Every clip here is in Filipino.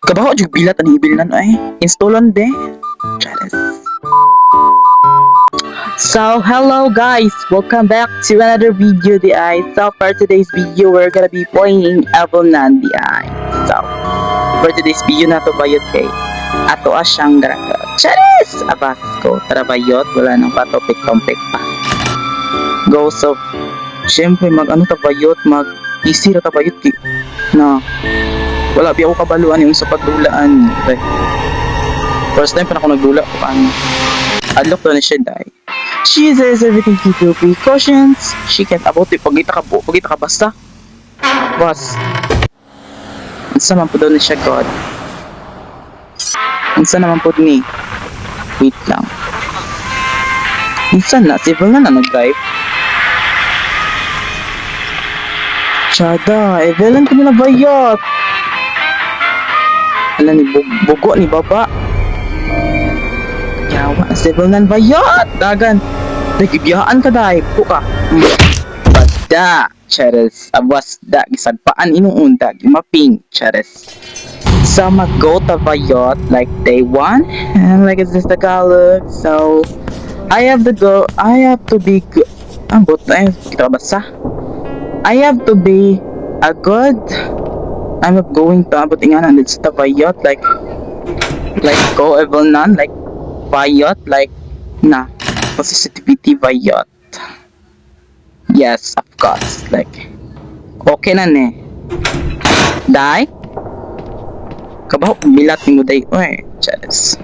Kabaho jud bilat ang ibilnan ay. Installan de. Chares. So, hello guys! Welcome back to another video di ay. So, for today's video, we're gonna be playing Evelnan di ay. So, for today's video na to bayot kay ato asyang daraga. Charis! Abas ko, tara bayot, wala nang patopik-tompik pa. Go, so, syempre mag-ano ta bayot, mag-easy ra ta bayot ki. Na, wala bi ako kabaluan yung sa pagdulaan. Like, first time pa na ako nagdula ko paano. Adlock to na siya dahil. She says everything keep your precautions. She can't about it. Pagita ka basta. Boss. Ansa man po daw ni siya God. Ansa naman po ni. Wait lang. Ansa na? Civil na nag-drive. Chada, Evelyn ko nila bayot. Alam ni bugo ni baba. Yawa, civil nan bayot. Dagan. Nagibiyaan ka dahil. Puka. Bada. Chares. Abwas da. Gisagpaan inuunda. Gimaping. Chares. So, mag-go ta bayot. Like day 1. And like it's just Tagalog. So, I have to go. I have to be good. Ang buto ay. Kita ka basa? I have to be a good. I'm not going to abot inganan. It's the bayot. Like go Evelnan. Like, bayot. Like, na. Positivity bayot. Yes, of course. Like, okay na ne. Dai? Kabaho, milat ni mo day. Uy, chares.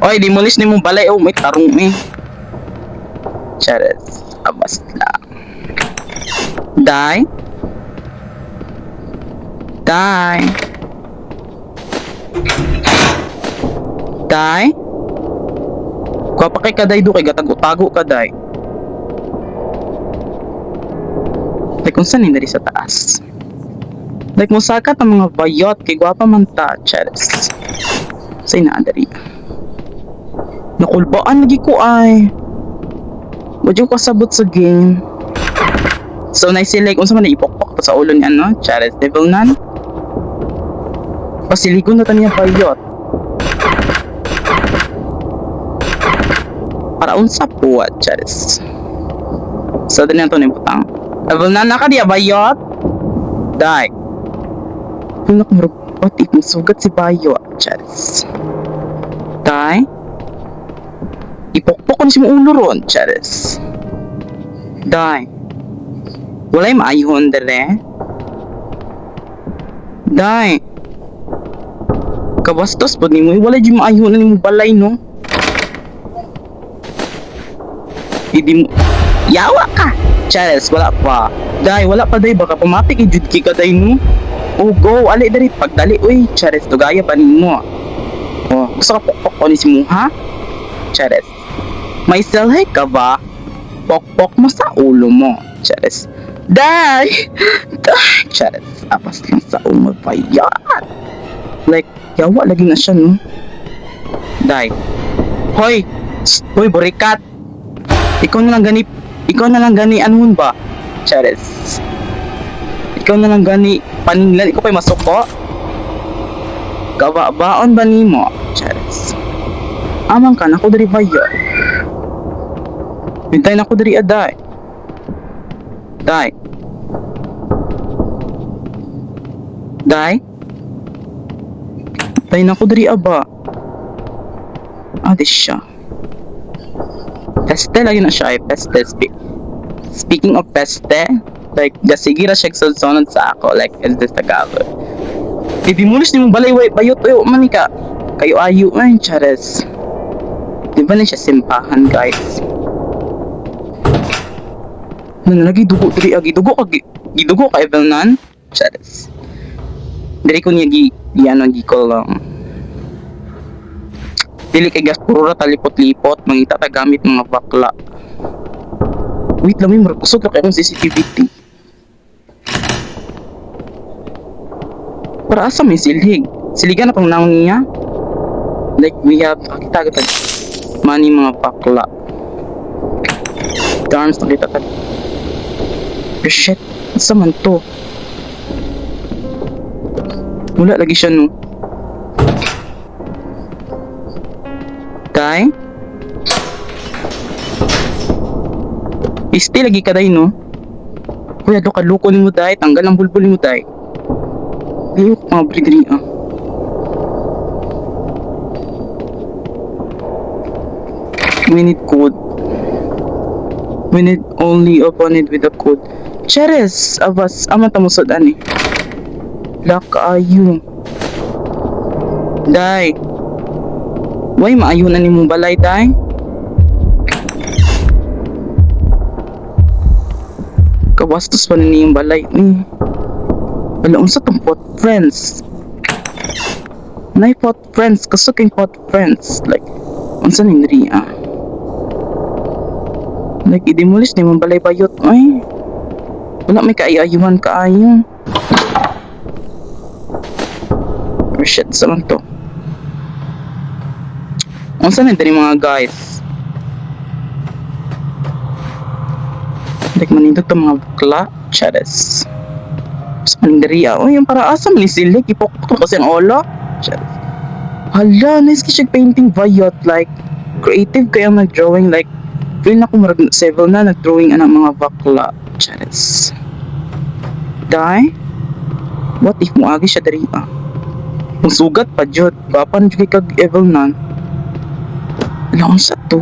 Oy, dimulis ni mo balay. Oh, may tarong eh. Chares. Abas lang. Dai? Dai? Dai? Kuha pa kay kaday do kay gatago-tago kaday. Like kung saan hindi sa taas. Like musakat ang mga bayot kay guwapa man ta. Chares. Say na adari. Nakulbaan lagi ko ay. Wadyo kasabot sa game. So naisili kung saan man ipokpok to sa ulo ni ano. Chares Evelnan. Pasiligon na taniya bayot. Para unsa po at charis. So din nato ni putang. Evelnan na ka diya bayot. Dai. Punak marupot ikong sugat si bayot. Charis. Dai. Ipokpok ko na si mo ulo ron. Charis. Dai. Walay maayhon dere. Dai. Kabastos po ni mo. Walay di maayhon na ni mo balay no. Hindi mo. Yawa ka! Charles, wala pa. Dahil, wala pa day. Baka pamatik i-judki ka day no. Oh, go. Ali dari. Pagdali. Uy, Charles, dugaya pa mo. Oh, gusto ka pokpok ko ni si mo, ha? Charles. May selhay ka ba? Pokpok mo sa ulo mo. Charles. Day! Day! Charles, apas lang sa ulo pa yan. Like, yawa lagi na siya, no? Day. Hoy! Hoy, burikat! Ikaw na lang gani anuhon ba? Chares. Ikaw na lang gani paninglan, ikaw pa'y masuko? Kabaon ba nimo? Chares. Amang ka, nako dari bayo. Hintay na ko dari aday. Day. Day? Hintay na ko dari aba. Adi siya. Peste lagi na siya ay peste. Speaking of peste, like, gasigira siya sunod sa ako, like, is this Tagalog? Dimulis ni mong balay, bayot, manika. Kayo ayo, ay, chares. Di ba na siya simpahan, guys? Lagi dugo, gidugo ka, Evelnan? Chares. Dari ko niya gi ko lang. Dili kay gas puro ra talipot-lipot, mangita ta gamit mga bakla. Wait lang, may markusog ra kay CCTV. Para asa may silhig. Siligan na pang naon niya. Like we have kita mani mga bakla. Darns nakita ta. Shit, asa man to? Wala lagi siya no. Day? Isti lagi ka day no? Kuya do kaluko ni mo day, tanggal ang bulbul ni mo day. Ayok mga brigri ah. We need code. We need only open it with a code. Cheres, abas, ama tamusod ani. Lak ayu. Day. Why maayo na ni mong balay day? Kabastos pa ni yung balay ni. Wala unsa tong pot friends. Nay pot friends, kasuking pot friends. Like, unsa ning riya? Like, i-demolish ni mong balay bayot. Ay, wala may kaayayuhan kaayo. Oh shit, saan to? Unsa ning diri mga guys? Like, manindot to mga bukla. Chares. Saan diri ah? Oh, yung para asa man silik ipoktok kasi ang olo. Hala, nice kasi painting bayot, like creative kaya nag-drawing, like feel na ko marag several na nag-drawing anang mga bakla. Chares. Dai? What if mo agi siya diri ah? Kung sugat pa jud, bapan jud kag evil nan. Hala, unsa to?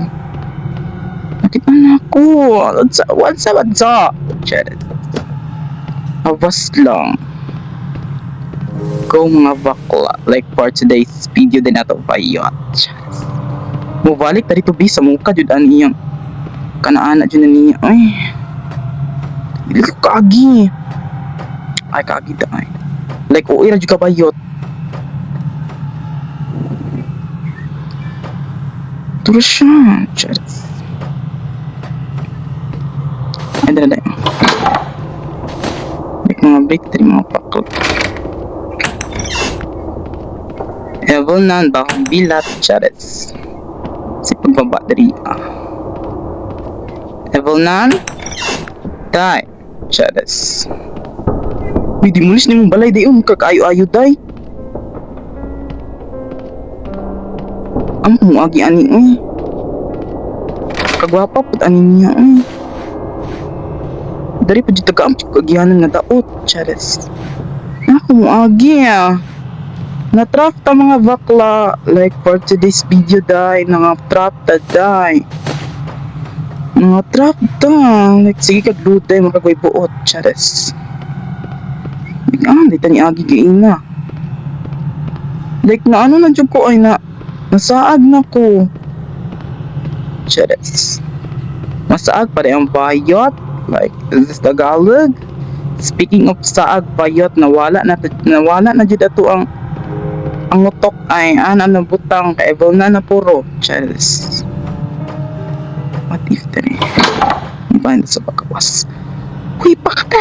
Nakita na ako. What's up? Chares. Awas lang. Go mga bakla. Like for today's video din nato bayot. Mubalik tadi to bi sa muka jud ani iyang kanaana jud niya. Ay. Dili ko kagi. Ay kagi da ay. Like uwi ra jud ka bayot. Terus siya. Charis. Ay dala. Mga break dari mga pakot. Evil nan bahang bilat chares. Si pagbaba dari ah. Evil nan die chares. May dimulis ni mong balay dayon kakayo-ayo day. Ang muagi ani eh. Kagwapa pud ani niya eh. Dari pa dito ka ang kagihanan nga daot, chares. Ako mo agi ah. Na-trap ta mga bakla. Like for today's video day, nga-trap ta day. Nga-trap ta. Like sige kag lutay makagoy buot, chares. Dito ni agi giina. Like na ano na dyan ko ay nasaag na ko. Chares. Masaag pa rin ang bayot. Like, is this Tagalog? Speaking of saag bayot, nawala na jud ato ang utok ay ana na butang kay evil na puro. Chares. What if tani? Iban sa pagkawas. Uy, pasak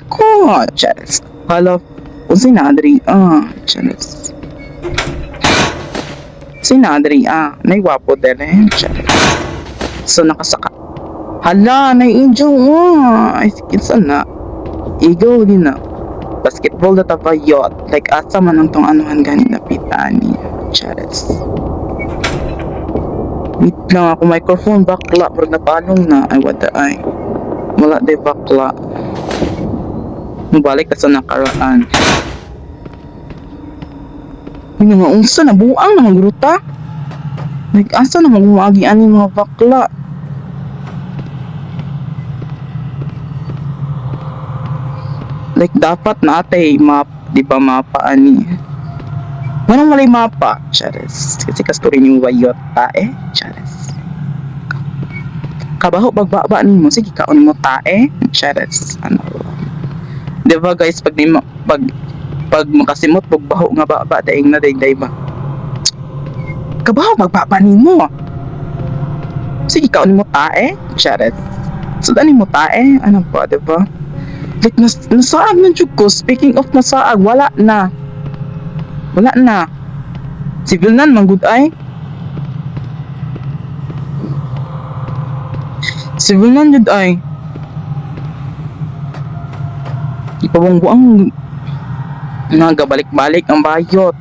ako. Chares. Hello. Kung sinadri, chares. Sinadri, naiwapo dere. Chares. So, nakasaka. Hala, nai-enjoy mo. Ay, sige, sana. Eagle din na. Basketball na tabayot. Like, asa man ang tong anuhan ganin na pitani. Chares. Wait lang ako, microphone, bakla. Pero napalong na. Ay, wada ay. Wala de bakla. Mabalik ka sa nakaraan. Yung mga unsa na buang na magruta. Like, asa na magumagi ani mga bakla. Like, dapat na atay map, di ba mapa ani? Walang malay mapa, chares. Kasi kastori ni wayot tae, chares. Kabaho bagbaba ni mo, sige kaon mo tae, chares. Ano? Di ba guys, pag makasimot pagbaho nga baba daing na day ba? Kabaho bagbaba ni mo. Sige kaon mo tae, chares. So dani mo tae, ano ba, di ba? Like, nasaag na dyan ko. Speaking of nasaag, wala na. Civil nan, manggod ay. Civil nan dyan ay. Ipabangbuang. Nagabalik-balik ang bayot.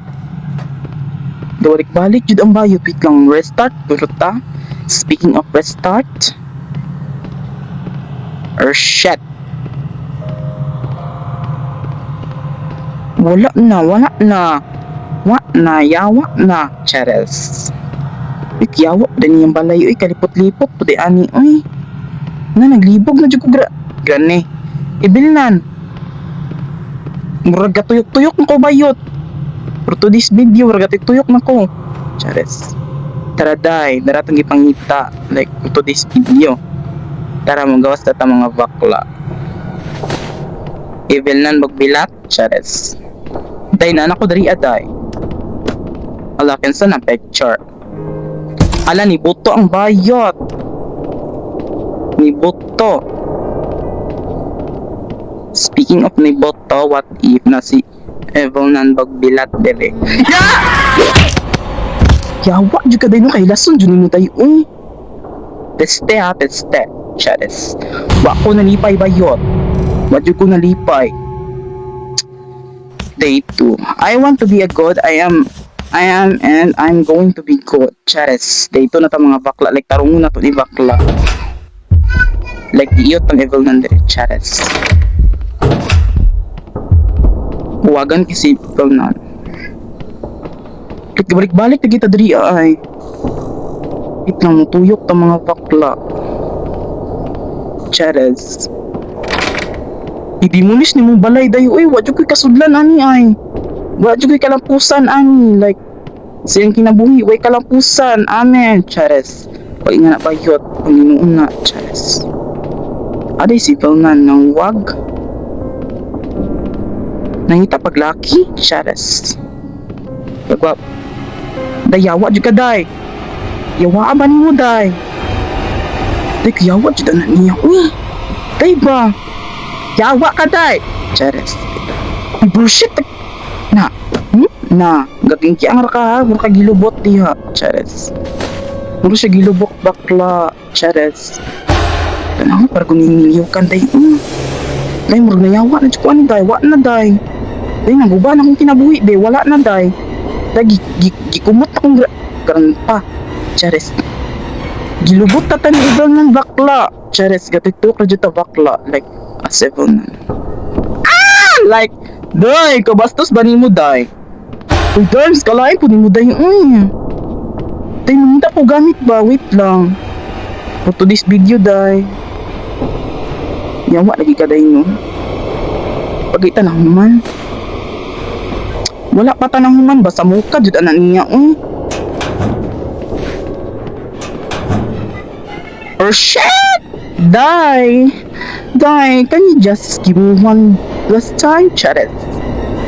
Balik-balik jud ang bayot. Wait lang, restart ta. Speaking of restart. Shit. Wala na. Yawa na. Chares. Wait, yawa din yung balay. Uy, kalipot-lipot. Pwede ani, uy. Naglibog na dyan ko Gane. Ibilnan. Murag gatuyok-tuyok na ko bayot. Pero to this video, murag gatuyok na ko. Chares. Tara day, daratang ipangita. Like, to this video. Tara, magawas na ta mga bakla. Ibilnan magbilat. Chares. Day na anak ko dari aday. Alakin sa na picture. Ala, ni Buto ang bayot. Ni Buto. Speaking of ni Buto, what if na si Evelnan bagbilat dere? Yawa, dyan ka day no kay lason, dyan mo tayo. Uy. Peste ha, peste. Chares. Wa ko nalipay bayot. Wa dyan ko nalipay. Day 2. I want to be a god. I am and I'm going to be good. Chares. Day 2 na ta mga bakla. Like tarungo na to ni bakla. Like iyot ang Evelnan dere. Chares. Huwagan kasi Evelnan. Like balik-balik na kita diri ay. It lang mo tuyok ta mga bakla. Chares. Idimulis ni mong balay dayo. Uy, wadyo ko'y kasudlan ani ay. Wadyo ko'y kalampusan ani. Like, siyang kinabuhi, way kalampusan. Amen. Chares. Pag nga na bayot. Panginoon na. Chares. Aday si Evelnan ng wag. Nangita paglaki. Chares. Pagwap. Dayawa dyan ka day. Yawa ba ni mo day? Day, yawa dyan na niya. Uy, day ba? Yawa ka day. Chares. Bullshit. Na. Gatingki ang raka ha. Mura ka gilubot diha. Chares. Mura siya gilubok bakla. Chares. Tanang para gumimiliw ka day. Day, mura na yawa na dyan day. Wa na day. Day, naguba na akong kinabuhi day. Wala na day. Day, gikumot akong garanta. Chares. Gilubot na tayo ibang ng bakla. Chares. Gatitok na dyan ta bakla. Like, as Evelnan. Like, day, kabastos ba ni mo, day? Uy, darms, kalain po ni mo, day. Day, mamunta ko gamit ba? Wait lang. For to this video, day. Yawa, lagi ka, day, no? Pagkita na human. Wala pa tanang human, basta muka, dyan anak niya, shit! Die! Can you just give me one last time? Chares.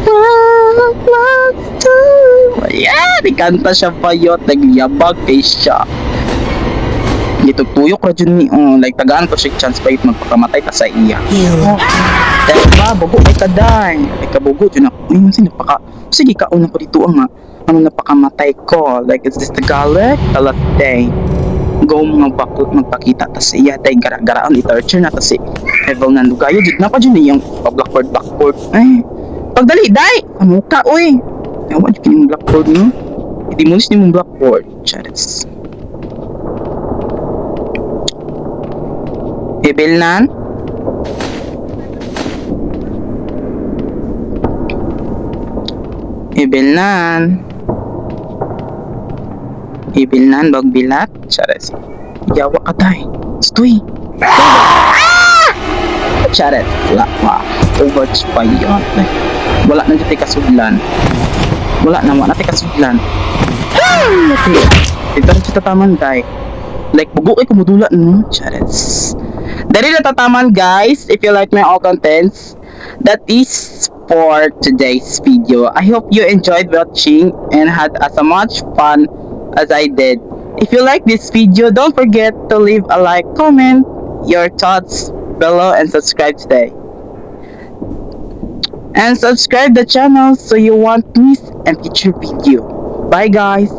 One last time. Ayan, ikanta siya bayot. Nagliyabag kay siya. Gitutuyok ra dyan ni, like tagaan ko siya chance pa yung magpakamatay ta sa iya. Dahil ba, bugo ay kaday. Ay kabugo dyan ako. Ay, kasi napaka, sige kauna ko dito ang napakamatay ko. Like, is this the garlic? The last day. Go mga bakot magpakita ta siya tay gara-garaan i-torture na ta si Evelnan Lugayo jud na pa jud yung blackboard ay pagdali dai amo ka oy yawa jud yung blackboard no idimulis ni mong blackboard. Chares. Evelnan Ibilnan bagbilat. Chares. Yawa ka tay. Stoy. Chares. Wala. Overch pa yun. Wala na dito kasudlan. Wala na kasudlan. Ito rin siya tataman tay. Like bugo ay kumudula no. Chares. Dari na tataman guys. If you like my all contents, that is for today's video. I hope you enjoyed watching and had as much fun as I did. If you like this video, don't forget to leave a like, comment your thoughts below, and subscribe today. And subscribe the channel so you won't miss a future video. Bye guys.